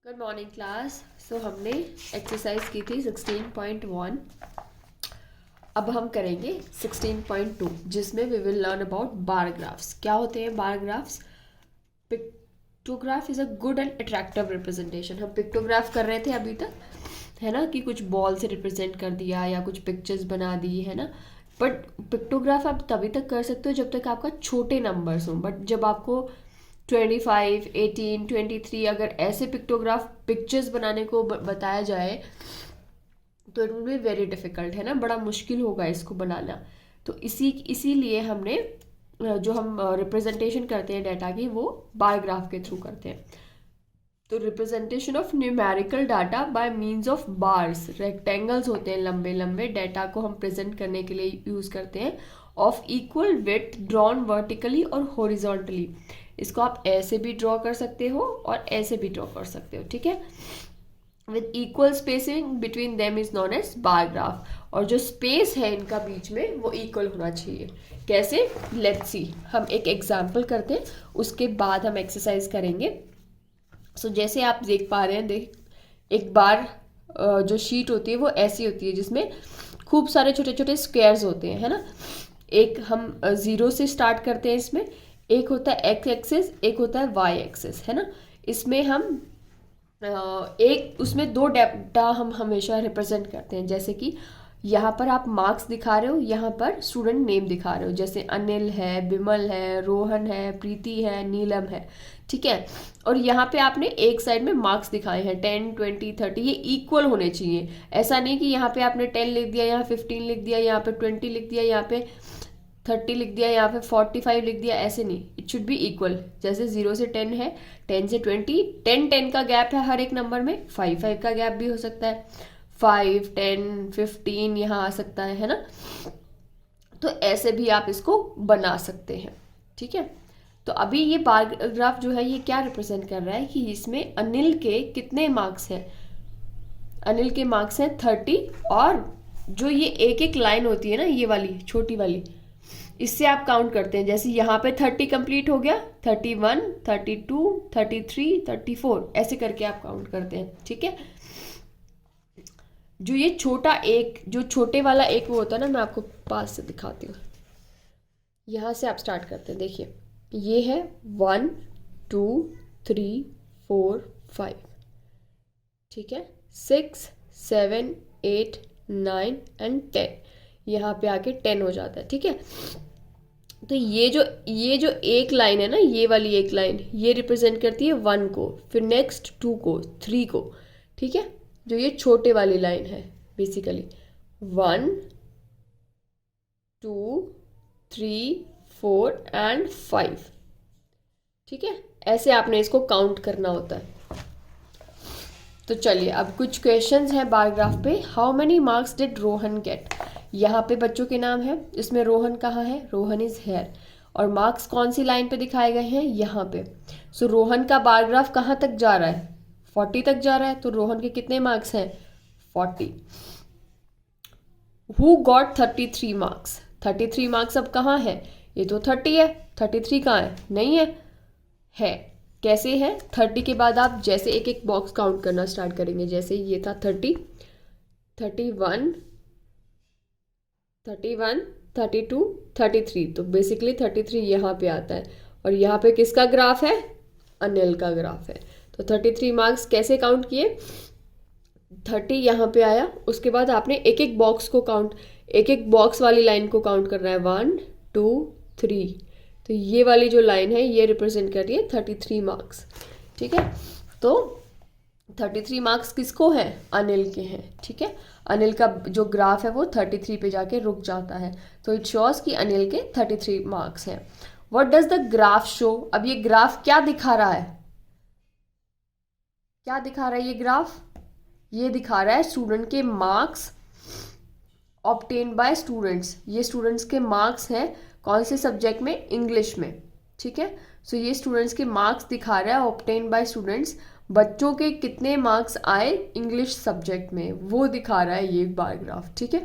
Good morning class. सो हमने exercise की थी 16.1। अब हम करेंगे 16.2 जिसमें we will learn about bar graphs. क्या होते हैं bar graphs? Pictograph is a good and attractive representation. हम पिक्टोग्राफ कर रहे थे अभी तक, है ना, कि कुछ बॉल से रिप्रेजेंट कर दिया या कुछ पिक्चर्स बना दी, है ना। बट पिक्टोग्राफ आप तभी तक कर सकते हो जब तक आपका छोटे नंबर्स हों। बट जब आपको 25, 18, 23 अगर ऐसे पिक्टोग्राफ पिक्चर्स बनाने को बताया जाए तो it will be very difficult, है ना, बड़ा मुश्किल होगा इसको बनाना। तो इसीलिए हमने जो हम रिप्रेजेंटेशन करते हैं डाटा की वो बार ग्राफ के थ्रू करते हैं। तो representation of numerical data by means of bars, rectangles होते हैं लंबे लंबे, डाटा को हम प्रेजेंट करने के लिए यूज़ करते हैं, of equal width drawn vertically और हॉरिजॉन्टली। इसको आप ऐसे भी ड्रॉ कर सकते हो और ऐसे भी ड्रॉ कर सकते हो, ठीक है। With equal spacing between them is known as bar graph, और जो स्पेस है इनका बीच में वो इक्वल होना चाहिए। कैसे? लेट्स सी, हम एक एग्जाम्पल करते हैं, उसके बाद हम एक्सरसाइज करेंगे। सो जैसे आप देख पा रहे हैं, एक बार जो शीट होती है वो ऐसी होती है जिसमें खूब सारे छोटे छोटे स्क्वायर्स होते हैं, है ना। एक हम 0 से स्टार्ट करते हैं, इसमें एक होता है एक्स एक्सिस, एक होता है वाई एक्सिस, है ना। इसमें हम एक उसमें दो डाटा हम हमेशा रिप्रेजेंट करते हैं, जैसे कि यहाँ पर आप मार्क्स दिखा रहे हो, यहाँ पर स्टूडेंट नेम दिखा रहे हो, जैसे अनिल है, बिमल है, रोहन है, प्रीति है, नीलम है, ठीक है। और यहाँ पे आपने एक साइड में मार्क्स दिखाए हैं 10, 20, 30, ये इक्वल होने चाहिए। ऐसा नहीं कि यहाँ पे आपने 10 लिख दिया, यहाँ 15 लिख दिया, यहाँ पे 20 लिख दिया, यहाँ पे 30 लिख दिया, यहाँ पे 45 लिख दिया, ऐसे नहीं। It should be equal. जैसे 0 से 10 है, 10 से 20, 10 का गैप है हर एक नंबर में, 5 का गैप भी हो सकता है, 5, 10, 15 यहाँ आ सकता है ना। तो ऐसे भी आप इसको बना सकते हैं, ठीक है। तो अभी ये बार ग्राफ जो है ये क्या रिप्रेजेंट कर रहा है कि इसमें अनिल के कितने मार्क्स हैं। अनिल के मार्क्स हैं 30, और जो ये एक एक लाइन होती है ना, ये वाली छोटी वाली, इससे आप काउंट करते हैं। जैसे यहाँ पे 30 कंप्लीट हो गया, 31, 32, 33, 34, ऐसे करके आप काउंट करते हैं, ठीक है। जो ये छोटा एक, जो छोटे वाला एक वो होता है ना, मैं आपको पास से दिखाती हूँ। यहाँ से आप स्टार्ट करते हैं, देखिए ये है 1, 2, 3, 4, 5, ठीक है, 6, 7, 8, 9 एंड 10। यहाँ पे आके 10 हो जाता है, ठीक है। तो ये जो एक लाइन है ना, ये वाली एक लाइन, ये रिप्रेजेंट करती है 1 को, फिर नेक्स्ट 2 को, 3 को, ठीक है। जो ये छोटे वाली लाइन है बेसिकली 1, 2, 3, 4 एंड 5, ठीक है। ऐसे आपने इसको काउंट करना होता है। तो चलिए अब कुछ क्वेश्चंस हैं बार ग्राफ पे। How many marks did Rohan get? यहाँ पे बच्चों के नाम है, इसमें रोहन कहाँ है? Rohan is here. और मार्क्स कौन सी लाइन पे दिखाए गए हैं? यहाँ पे। सो रोहन का बार ग्राफ कहाँ तक जा रहा है? 40 तक जा रहा है। तो रोहन के कितने मार्क्स हैं? 40। Who got 33 marks? 33 मार्क्स अब कहाँ है? ये तो 30 है, 33 कहाँ है? नहीं है। कैसे है? 30 के बाद आप जैसे एक एक बॉक्स काउंट करना स्टार्ट करेंगे। जैसे ये था 30, 31, 31, 32, 33, तो बेसिकली 33 यहाँ पे आता है। और यहाँ पे किसका ग्राफ है? अनिल का ग्राफ है। तो 33 मार्क्स कैसे काउंट किए? 30 यहाँ पे आया, उसके बाद आपने एक एक बॉक्स को काउंट, एक एक बॉक्स वाली लाइन को काउंट करना है, 1, 2, 3। तो ये वाली जो लाइन है ये रिप्रेजेंट कर रही है 33 मार्क्स, ठीक है। तो 33 मार्क्स किसको है? अनिल के हैं, ठीक है। अनिल का जो ग्राफ है वो 33 पे जाके रुक जाता है। तो इट शोज कि अनिल के 33 मार्क्स हैं। What does the graph show? अब ये ग्राफ क्या दिखा रहा है? क्या दिखा रहा है ये ग्राफ? ये दिखा रहा है स्टूडेंट के मार्क्स ऑब्टेन बाय स्टूडेंट्स। ये स्टूडेंट्स के मार्क्स हैं कौन से सब्जेक्ट में? इंग्लिश में, ठीक है। सो ये स्टूडेंट्स के मार्क्स दिखा रहा है ऑब्टेन बाय स्टूडेंट्स। बच्चों के कितने मार्क्स आए इंग्लिश सब्जेक्ट में वो दिखा रहा है ये बार ग्राफ, ठीक है।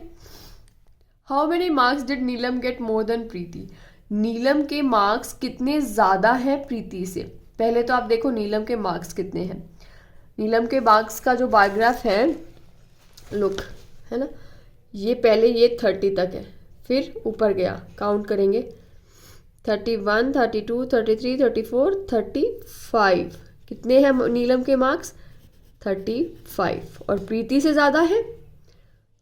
How many marks did Neelam get more than Preeti? Neelam के मार्क्स कितने ज़्यादा हैं प्रीति से? पहले तो आप देखो नीलम के मार्क्स कितने हैं। नीलम के मार्क्स का जो बार ग्राफ है, लुक, है ना, ये पहले ये 30 तक है, फिर ऊपर गया, काउंट करेंगे 31, 32, 33, 34, 35। कितने हैं नीलम के मार्क्स? 35। और प्रीति से ज़्यादा है?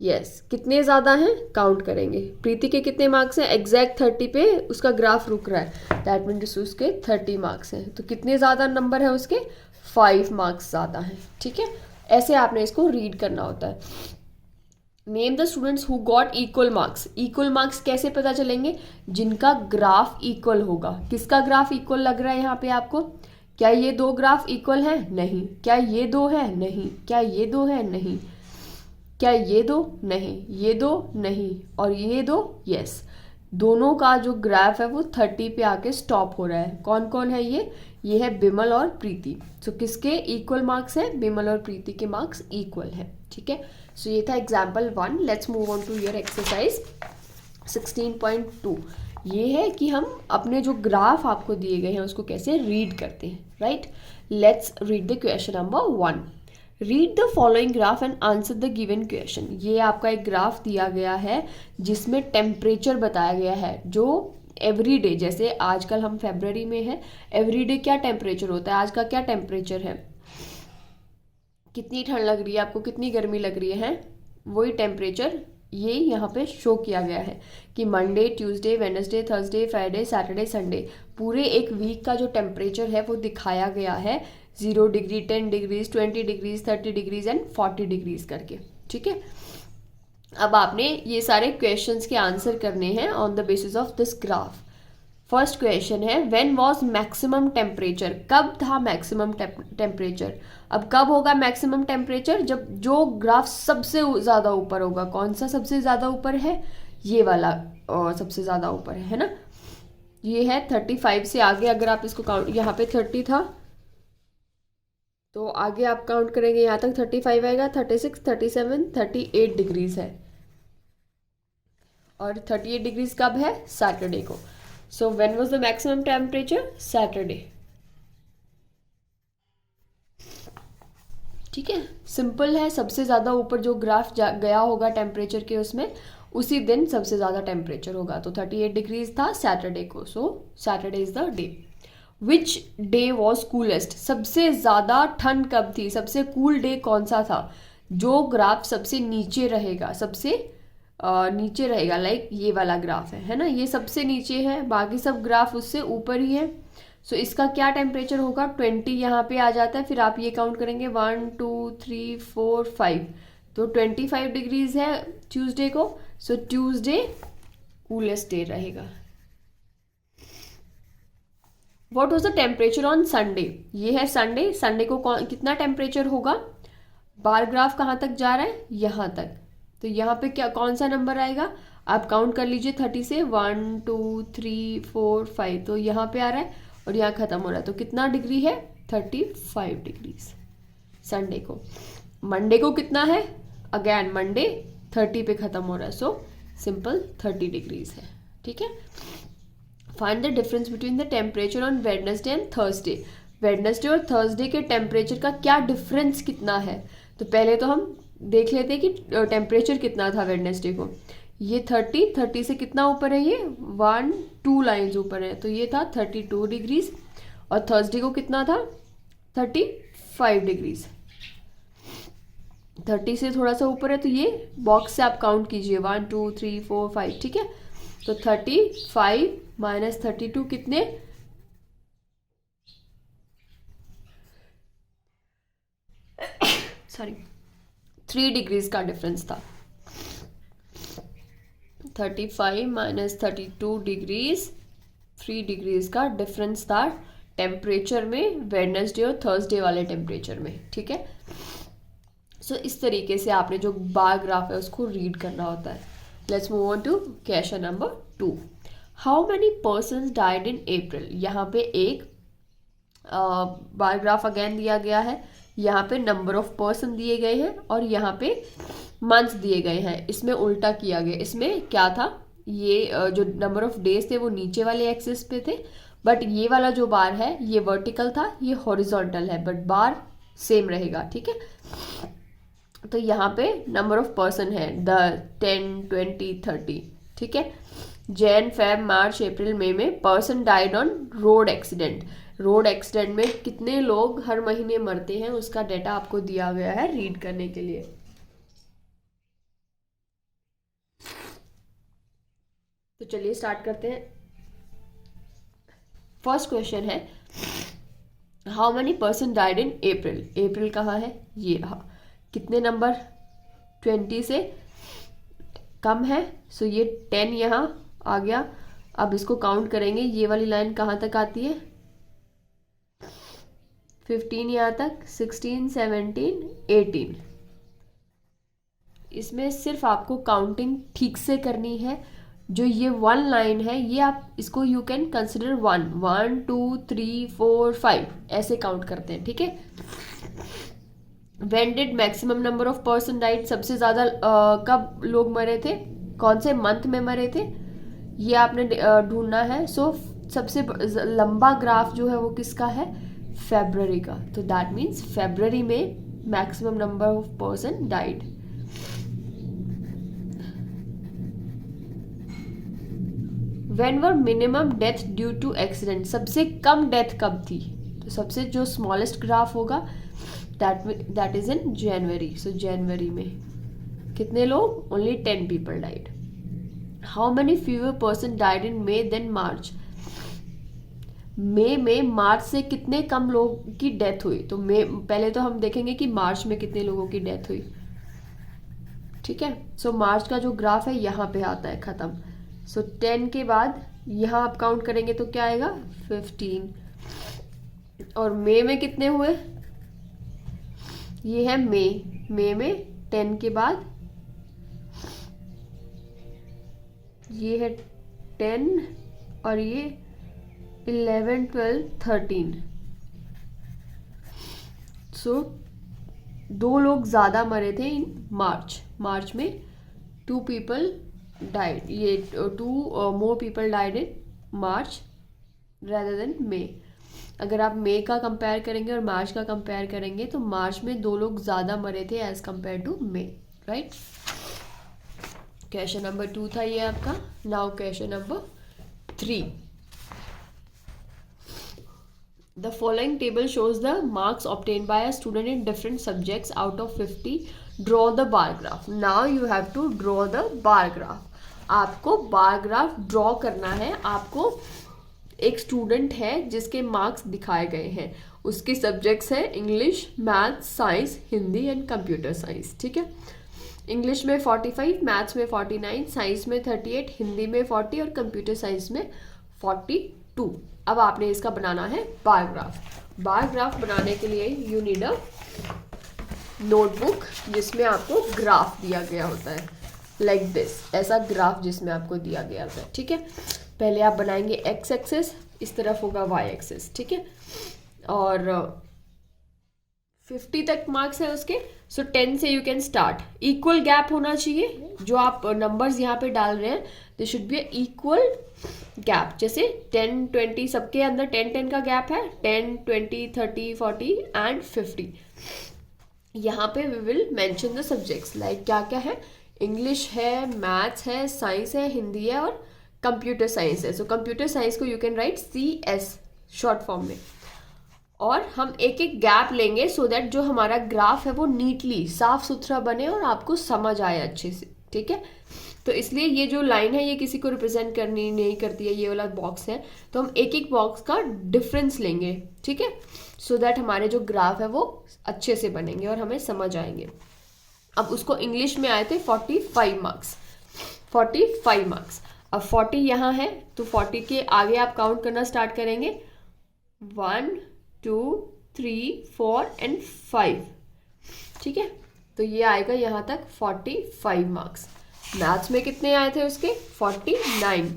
यस। कितने ज़्यादा हैं? काउंट करेंगे। प्रीति के कितने मार्क्स हैं? एग्जैक्ट 30 पे उसका ग्राफ रुक रहा है, दैट मीन्स उसके 30 मार्क्स हैं। तो कितने ज़्यादा नंबर है उसके? 5 मार्क्स ज़्यादा हैं। ठीक है, ऐसे आपने इसको रीड करना होता है। Name the students who got equal marks. Equal marks कैसे पता चलेंगे? जिनका ग्राफ इक्वल होगा। किसका ग्राफ इक्वल लग रहा है यहाँ पे आपको? क्या ये दो ग्राफ इक्वल है? नहीं। क्या ये दो है? नहीं। क्या ये दो है? नहीं। क्या ये दो? नहीं। ये दो? नहीं। और ये दो? यस। दोनों का जो ग्राफ है वो 30 पे आके स्टॉप हो रहा है। कौन कौन है ये? ये है बिमल और प्रीति। सो किसके इक्वल मार्क्स है? बिमल और प्रीति के मार्क्स इक्वल है। ठीक है, सो ये था example 1। Let's move on to your exercise 16.2। ये है कि हम अपने जो ग्राफ आपको दिए गए हैं उसको कैसे रीड करते हैं, right. Let's read the question number 1। Read the following graph and answer the given question. ये आपका एक ग्राफ दिया गया है जिसमें टेम्परेचर बताया गया है, जो एवरी डे, जैसे आजकल हम फरवरी में है, एवरी डे क्या टेम्परेचर होता है, आज का क्या टेम्परेचर है, कितनी ठंड लग रही है आपको, कितनी गर्मी लग रही है, वही टेम्परेचर ये यहाँ पे शो किया गया है कि Monday, Tuesday, Wednesday, Thursday, Friday, Saturday, Sunday, पूरे एक वीक का जो टेम्परेचर है वो दिखाया गया है 0 degree, 10 degrees, 20 degrees, 30 degrees and 40 degrees करके। ठीक है, अब आपने ये सारे क्वेश्चंस के आंसर करने हैं on the basis of this graph. First question है व्हेन वाज मैक्सिमम टेम्परेचर। कब था मैक्सिमम टेम्परेचर? अब कब होगा मैक्सिमम टेम्परेचर? जब जो ग्राफ सबसे ज़्यादा ऊपर होगा। कौन सा सबसे ज़्यादा ऊपर है? ये वाला सबसे ज़्यादा ऊपर है ना। ये है 35 से आगे, अगर आप इसको काउंट, यहाँ पे 30 था तो आगे आप काउंट करेंगे यहाँ तक 35 आएगा, 36, 37, 38 डिग्रीज है। और 38 डिग्रीज कब है? सैटरडे को। So when was the maximum temperature? Saturday. ठीक है, सिंपल है। सबसे ज़्यादा ऊपर जो ग्राफ गया होगा टेम्परेचर के उसमें, उसी दिन सबसे ज़्यादा टेम्परेचर होगा। तो 38 डिग्रीज था सैटरडे को। सो Saturday is the day. Which day was coolest. सबसे ज़्यादा ठंड कब थी? सबसे कूल डे कौन सा था? जो ग्राफ सबसे नीचे रहेगा, सबसे नीचे रहेगा, लाइक ये वाला ग्राफ है ना, ये सबसे नीचे है, बाकी सब ग्राफ उससे ऊपर ही है। सो इसका क्या टेम्परेचर होगा? 20 यहाँ पे आ जाता है, फिर आप ये काउंट करेंगे 1 2 3 4 5, तो 25 डिग्रीज है ट्यूसडे को। सो ट्यूसडे कूलेस्ट डे रहेगा। What was the temperature on Sunday? ये है संडे। संडे को कितना टेम्परेचर होगा? बार ग्राफ कहाँ तक जा रहा है? यहाँ तक। तो यहाँ पे क्या, कौन सा नंबर आएगा? आप काउंट कर लीजिए 30 से, 1 2 3 4 5, तो यहाँ पे आ रहा है और यहाँ खत्म हो रहा है। तो कितना डिग्री है? 35 डिग्रीज संडे को। मंडे को कितना है? अगेन मंडे 30 पे खत्म हो रहा है, सो सिंपल 30 डिग्रीज है। ठीक है, find the difference between the temperature on Wednesday and Thursday. Wednesday और थर्सडे के टेम्परेचर का क्या डिफरेंस कितना है? तो पहले तो हम देख लेते हैं कि टेम्परेचर कितना था वेडनेसडे को। ये 30 से कितना ऊपर है? ये 1 2 लाइन्स ऊपर है, तो ये था 32 डिग्रीज। और थर्सडे को कितना था? 35 डिग्रीज। 30 से थोड़ा सा ऊपर है, तो ये बॉक्स से आप काउंट कीजिए 1 2 3 4 5। ठीक है, तो 35 माइनस 32 कितने? सॉरी, 3 डिग्रीज का डिफरेंस था। 35 माइनस 32 डिग्रीज, 3 डिग्रीज का डिफरेंस था टेम्परेचर में, वेडनेसडे और थर्सडे वाले टेम्परेचर में। ठीक है, सो इस तरीके से आपने जो बार ग्राफ है उसको रीड करना होता है। Let's move on to question number 2। How many persons died in April. यहाँ पे एक बार ग्राफ अगेन दिया गया है, यहाँ पे नंबर ऑफ पर्सन दिए गए हैं और यहाँ पे मंथ्स दिए गए हैं। इसमें उल्टा किया गया। इसमें क्या था, ये जो नंबर ऑफ डेज थे वो नीचे वाले एक्सिस पे थे, बट ये वाला जो बार है ये वर्टिकल था, ये हॉरिजॉन्टल है, बट बार सेम रहेगा, ठीक है। तो यहाँ पे नंबर ऑफ पर्सन है 10, 20, 30, ठीक है। जैन, फेब, मार्च, अप्रैल, मई में person died on road accident. Road accident में कितने लोग हर महीने मरते हैं उसका डेटा आपको दिया गया है रीड करने के लिए। तो चलिए स्टार्ट करते हैं। फर्स्ट क्वेश्चन है how many person died in April. अप्रैल कहाँ है, ये रहा। कितने नंबर, 20 से कम है, सो ये 10 यहाँ आ गया। अब इसको काउंट करेंगे, ये वाली लाइन कहाँ तक आती है, 15 यहाँ तक, 16, 17, 18। इसमें सिर्फ आपको काउंटिंग ठीक से करनी है। जो ये 1 लाइन है ये आप इसको यू कैन कंसिडर 1, 1, 2, 3, 4, 5 ऐसे काउंट करते हैं, ठीक है। When did maximum number of person died, सबसे ज़्यादा कब लोग मरे थे, कौन से मंथ में मरे थे, ये आपने ढूंढना है। सो सबसे लंबा ग्राफ जो है वो किसका है, फेब्रवरी का। तो दैट मीन्स फेब्रवरी में maximum number of person died. When were minimum death due to accident, सबसे कम डेथ कब थी, तो सबसे जो स्मॉलेस्ट ग्राफ होगा दैट इज इन जनवरी। सो जनवरी में कितने लोग, only 10 people died. How many fewer person died in May than March. मई में मार्च से कितने कम लोगों की डेथ हुई, तो मई पहले तो हम देखेंगे कि मार्च में कितने लोगों की डेथ हुई, ठीक है। सो मार्च का जो ग्राफ है यहाँ पे आता है खत्म। सो 10 के बाद यहाँ आप काउंट करेंगे तो क्या आएगा, 15। और मई में कितने हुए, ये है मई में 10 के बाद ये है 10 और ये 11, 12, 13। सो 2 लोग ज़्यादा मरे थे इन मार्च में 2 पीपल डाइड, ये 2 more people died in March rather than May। अगर आप मई का कंपेयर करेंगे और मार्च का कंपेयर करेंगे तो मार्च में 2 लोग ज़्यादा मरे थे as compared to May, right. Question number 2 था ये आपका। Now question number 3। The following table shows the marks obtained by a student in different subjects out of 50. Draw the bar graph. Now you have to draw the bar graph. आपको bar graph draw करना है। आपको एक student है जिसके marks दिखाए गए हैं, उसके सब्जेक्ट्स हैं English, maths, science, Hindi and computer science, ठीक है। इंग्लिश में 45, मैथ्स में 49, साइंस में 38, हिंदी में 40 और कंप्यूटर साइंस में 42। अब आपने इसका बनाना है बार ग्राफ। बार ग्राफ बनाने के लिए यू नीड अ नोटबुक जिसमें आपको ग्राफ दिया गया होता है, लाइक दिस, ऐसा ग्राफ जिसमें आपको दिया गया होता है, ठीक है। पहले आप बनाएंगे एक्स एक्सेस, इस तरफ होगा वाई एक्सेस, ठीक है। और 50 तक मार्क्स है उसके। सो 10 से you can start. Equal gap होना चाहिए, जो आप नंबर्स यहाँ पे डाल रहे हैं they should be equal gap. जैसे 10, 20 सबके अंदर 10 का गैप है, 10, 20, 30, 40 एंड 50। यहाँ पे we will mention the subjects, like क्या क्या है, इंग्लिश है, मैथ्स है, साइंस है, हिंदी है और कंप्यूटर साइंस है। सो कंप्यूटर साइंस को you can write CS short form में। और हम एक एक गैप लेंगे सो दैट जो हमारा ग्राफ है वो नीटली साफ सुथरा बने और आपको समझ आए अच्छे से, ठीक है। तो इसलिए ये जो लाइन है ये किसी को रिप्रेजेंट करनी नहीं करती है, ये वाला बॉक्स है, तो हम एक एक बॉक्स का डिफरेंस लेंगे, ठीक है, सो दैट हमारे जो ग्राफ है वो अच्छे से बनेंगे और हमें समझ आएंगे। अब उसको इंग्लिश में आए थे 45 मार्क्स, 45 मार्क्स। अब 40 यहाँ है तो 40 के आगे आप काउंट करना स्टार्ट करेंगे, 1, 2, 3, 4 एंड 5, ठीक है। तो ये आएगा यहाँ तक 45 मार्क्स। मैथ्स में कितने आए थे उसके, 49।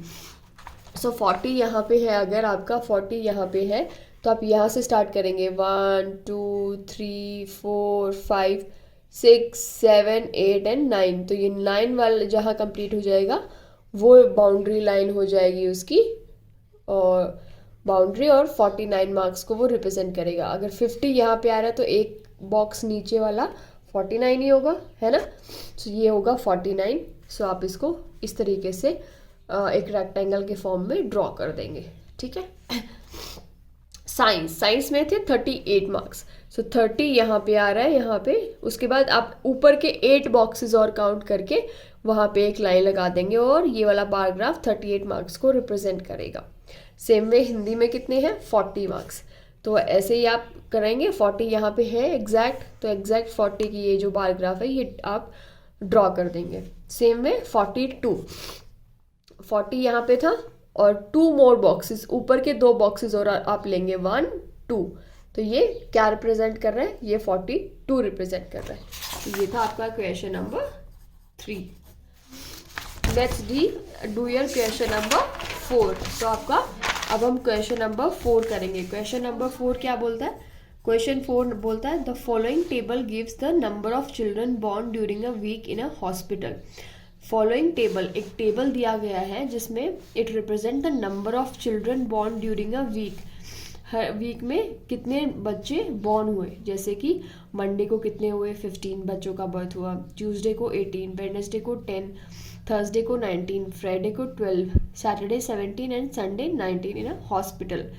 सो 40 यहाँ पे है, अगर आपका 40 यहाँ पे है तो आप यहाँ से स्टार्ट करेंगे 1, 2, 3, 4, 5, 6, 7, 8 एंड 9। तो ये 9 वाला जहाँ कंप्लीट हो जाएगा वो बाउंड्री लाइन हो जाएगी उसकी, और बाउंड्री और 49 मार्क्स को वो रिप्रेजेंट करेगा। अगर 50 यहाँ पे आ रहा है तो एक बॉक्स नीचे वाला 49 ही होगा, है ना। सो ये होगा 49। सो आप इसको इस तरीके से एक रेक्टेंगल के फॉर्म में ड्रॉ कर देंगे, ठीक है। साइंस में थे 38 मार्क्स। सो 30 यहाँ पे आ रहा है, यहाँ पे। उसके बाद आप ऊपर के 8 बॉक्सेस और काउंट करके वहाँ पे एक लाइन लगा देंगे और ये वाला बार ग्राफ 38 मार्क्स को रिप्रेजेंट करेगा। सेम वे हिंदी में कितने हैं, 40 मार्क्स। तो ऐसे ही आप करेंगे, 40 यहाँ पे है एग्जैक्ट, तो एग्जैक्ट 40 की ये जो बार ग्राफ है ये आप ड्रॉ कर देंगे। सेम वे 40 यहाँ पे था और 2 मोर बॉक्सेस, ऊपर के 2 बॉक्सेस और आप लेंगे 1 2। तो ये क्या रिप्रेजेंट कर रहा है, ये 42 रिप्रेजेंट कर रहा है। तो ये था आपका question number 3। Let's do your question number 4। तो आपका अब हम क्वेश्चन नंबर 4 करेंगे। क्वेश्चन नंबर 4 क्या बोलता है, क्वेश्चन 4 बोलता है the following table gives the number of children born during a week in a hospital. Following table, एक टेबल दिया गया है जिसमें it represent the number of children born during a week. हर वीक में कितने बच्चे बॉर्न हुए, जैसे कि मंडे को कितने हुए, 15 बच्चों का बर्थ हुआ, ट्यूसडे को 18, वेडनेसडे को 10, थर्सडे को 19, फ्राइडे को 12, Saturday 17 and Sunday 19 in a hospital.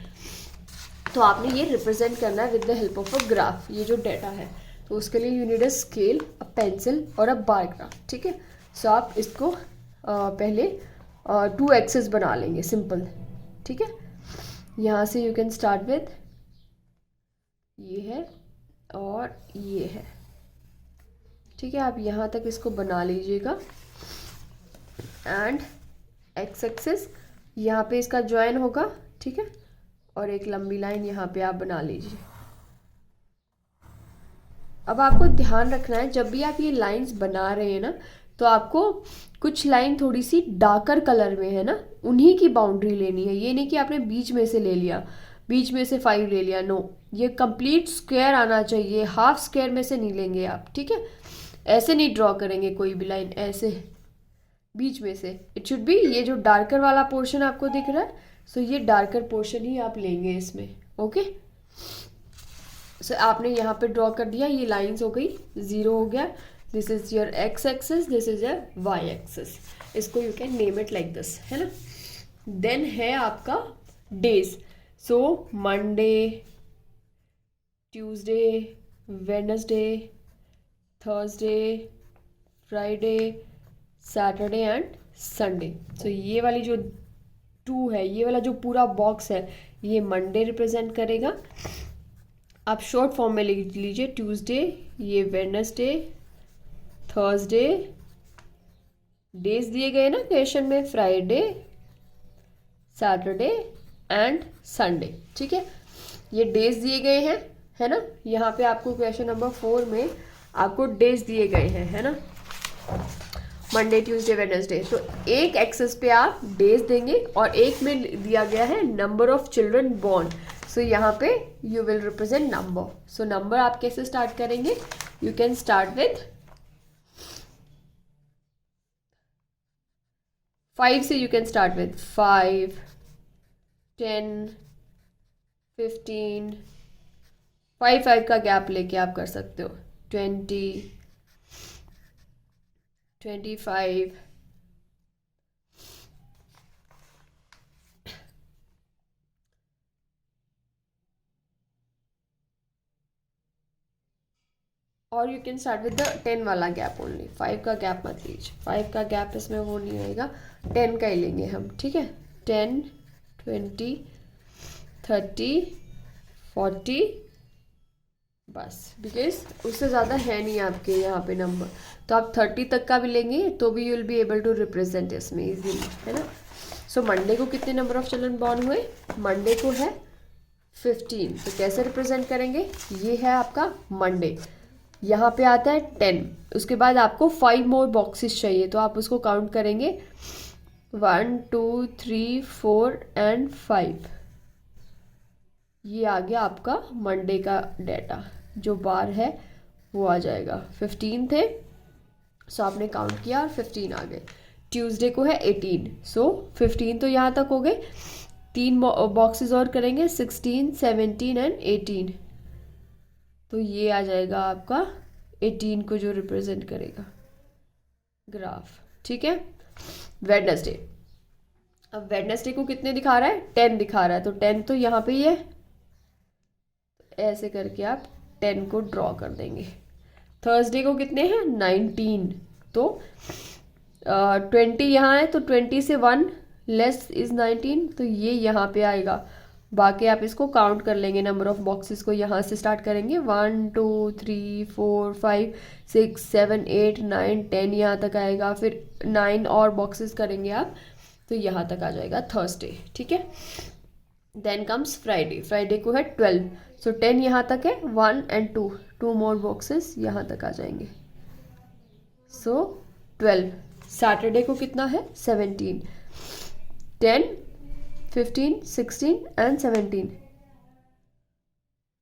तो आपने ये रिप्रेजेंट करना है with the help of a graph, ये जो डेटा है। तो उसके लिए you need a scale, a pencil और अ बार ग्राफ, ठीक है। सो आप इसको पहले 2 एक्सेस बना लेंगे, सिंपल, ठीक है। यहाँ से यू कैन स्टार्ट विद, ये है और ये है, ठीक है। आप यहाँ तक इसको बना लीजिएगा एंड एक्स एक्सेस यहाँ पे इसका ज्वाइन होगा, ठीक है। और एक लंबी लाइन यहाँ पे आप बना लीजिए। अब आपको ध्यान रखना है, जब भी आप ये लाइंस बना रहे हैं ना, तो आपको कुछ लाइन थोड़ी सी डार्कर कलर में है ना, उन्हीं की बाउंड्री लेनी है। ये नहीं कि आपने बीच में से ले लिया, बीच में से 5 ले लिया, नो। ये कंप्लीट स्क्वायर आना चाहिए, हाफ स्क्वायर में से नहीं लेंगे आप, ठीक है। ऐसे नहीं ड्रॉ करेंगे कोई भी लाइन, ऐसे बीच में से। इट शुड बी ये जो डार्कर वाला पोर्शन आपको दिख रहा है, सो ये डार्कर पोर्शन ही आप लेंगे इसमें, ओके। सो आपने यहाँ पे ड्रॉ कर दिया, ये लाइंस हो गई, 0 हो गया। This is your X axis, this is your Y axis. इसको you can name it like this, है ना। देन है आपका days. So Monday, Tuesday, Wednesday, Thursday, Friday, Saturday and Sunday. So ये वाली जो 2 है, ये वाला जो पूरा बॉक्स है, ये मंडे रिप्रेजेंट करेगा। आप शॉर्ट फॉर्म में लिख लीजिए, ट्यूसडे, ये वेडनेसडे, थर्सडे, डेज दिए गए ना क्वेश्चन में, फ्राइडे, सैटरडे एंड संडे, ठीक है। ये डेज दिए गए हैं, है ना। यहाँ पे आपको क्वेश्चन नंबर 4 में आपको डेज दिए गए हैं, है ना, मंडे, ट्यूसडे, वेडनेसडे। तो एक एक्सेस पे आप डेज देंगे और एक में दिया गया है नंबर ऑफ चिल्ड्रन बॉर्न। सो यहाँ पे you will represent number. So number आप कैसे स्टार्ट करेंगे, यू कैन स्टार्ट विथ 5 से, यू कैन स्टार्ट विथ 5, 10, 15, 5 का गैप लेके आप कर सकते हो, 20, 25, और you can start with the 10 वाला गैप ओनली। 5 का गैप मत लीजिए, 5 का गैप इसमें वो नहीं आएगा, 10 का ही लेंगे हम, ठीक है। 10, 20, 30, 40, बस, बिकॉज उससे ज़्यादा है नहीं आपके यहाँ पे नंबर। तो आप 30 तक का भी लेंगे तो भी you will be able to represent इसमें इजीली, है ना। सो मंडे को कितने नंबर ऑफ चिल्ड्रन बॉर्न हुए, मंडे को है 15। तो कैसे रिप्रेजेंट करेंगे, ये है आपका मंडे, यहाँ पे आता है 10। उसके बाद आपको 5 मोर बॉक्सेस चाहिए, तो आप उसको काउंट करेंगे 1, 2, 3, 4 एंड 5। ये आ गया आपका मंडे का डेटा, जो बार है वो आ जाएगा। 15 थे, सो आपने काउंट किया और 15 आ गए। ट्यूसडे को है 18, सो 15 तो यहाँ तक हो गए। 3 बॉक्सेस और करेंगे, 16, 17 एंड 18। तो ये आ जाएगा आपका 18 को जो रिप्रेजेंट करेगा ग्राफ, ठीक है। वेडनेसडे, अब वेडनेसडे को कितने दिखा रहा है, 10 दिखा रहा है, तो 10 तो यहाँ पे ही है, ऐसे करके आप 10 को ड्रॉ कर देंगे। थर्सडे को कितने हैं, 19, तो 20 यहाँ है, तो 20 से 1 लेस इज 19, तो ये यहाँ पे आएगा। बाकी आप इसको काउंट कर लेंगे, नंबर ऑफ बॉक्सेस को यहाँ से स्टार्ट करेंगे, 1 2 3 4 5 6 7 8 9 10 यहाँ तक आएगा, फिर 9 और बॉक्सेस करेंगे आप, तो यहाँ तक आ जाएगा थर्सडे, ठीक है। देन कम्स फ्राइडे, फ्राइडे को है 12, सो 10 यहाँ तक है, 1 एंड 2, 2 मोर बॉक्सेस यहाँ तक आ जाएंगे, सो 12। सैटरडे को कितना है, 17, 10 15 16 एंड 17,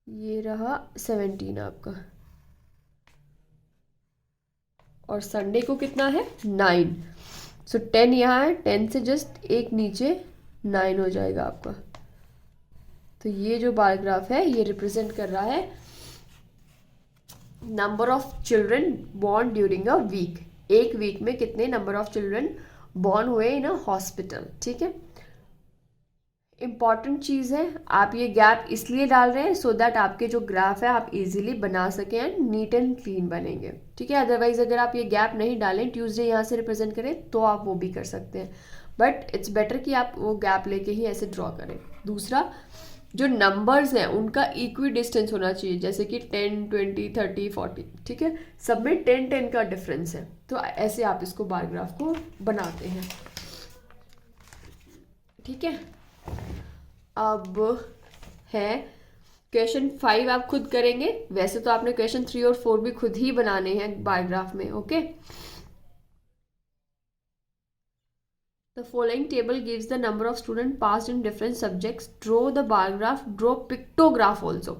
ये रहा 17 आपका। और संडे को कितना है, 9, सो 10 यहाँ है, 10 से जस्ट एक नीचे 9 हो जाएगा आपका। तो ये जो बार ग्राफ है ये रिप्रेजेंट कर रहा है number of children born during a week, एक वीक में कितने नंबर ऑफ चिल्ड्रन बॉर्न हुए इन अ हॉस्पिटल, ठीक है। इंपॉर्टेंट चीज़ है, आप ये गैप इसलिए डाल रहे हैं सो दैट आपके जो ग्राफ है आप इजीली बना सकें एंड नीट एंड क्लीन बनेंगे, ठीक है। अदरवाइज अगर आप ये गैप नहीं डालें, ट्यूसडे यहाँ से रिप्रेजेंट करें, तो आप वो भी कर सकते हैं, बट इट्स बेटर कि आप वो गैप लेके ही ऐसे ड्रॉ करें। दूसरा, जो नंबर्स हैं उनका इक्वी डिस्टेंस होना चाहिए, जैसे कि 10 20 30 40, ठीक है, सब में 10 10 का डिफरेंस है, तो ऐसे आप इसको बार ग्राफ को बनाते हैं, ठीक है। अब है क्वेश्चन 5, आप खुद करेंगे, वैसे तो आपने क्वेश्चन 3 और 4 भी खुद ही बनाने हैं बार ग्राफ में, okay. The following table gives the number of students passed in different subjects. Draw the bar graph, draw pictograph also.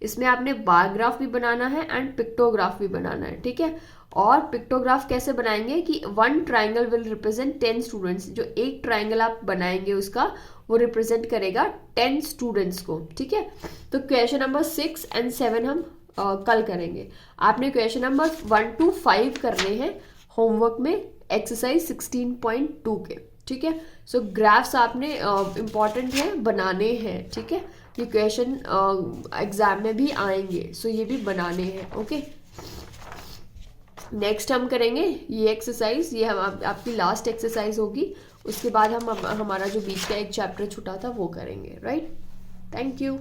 इसमें आपने बार ग्राफ भी बनाना है एंड पिक्टोग्राफ भी बनाना है, ठीक है। और पिक्टोग्राफ कैसे बनाएंगे कि 1 ट्राइंगल विल रिप्रेजेंट 10 स्टूडेंट्स, जो एक ट्राइंगल आप बनाएंगे उसका वो रिप्रेजेंट करेगा 10 स्टूडेंट्स को, ठीक है। तो क्वेश्चन नंबर 6 एंड 7 हम कल करेंगे। आपने क्वेश्चन नंबर 1 to 5 करने हैं होमवर्क में एक्सरसाइज 16.2 के, ठीक है। सो ग्राफ्स आपने इम्पॉर्टेंट है बनाने हैं, ठीक है, ये क्वेश्चन एग्जाम में भी आएंगे, सो ये भी बनाने हैं, ओके। नेक्स्ट हम करेंगे ये एक्सरसाइज, ये हम आपकी लास्ट एक्सरसाइज होगी, उसके बाद हम हमारा जो बीच का एक चैप्टर छूटा था वो करेंगे, राइट। Thank you.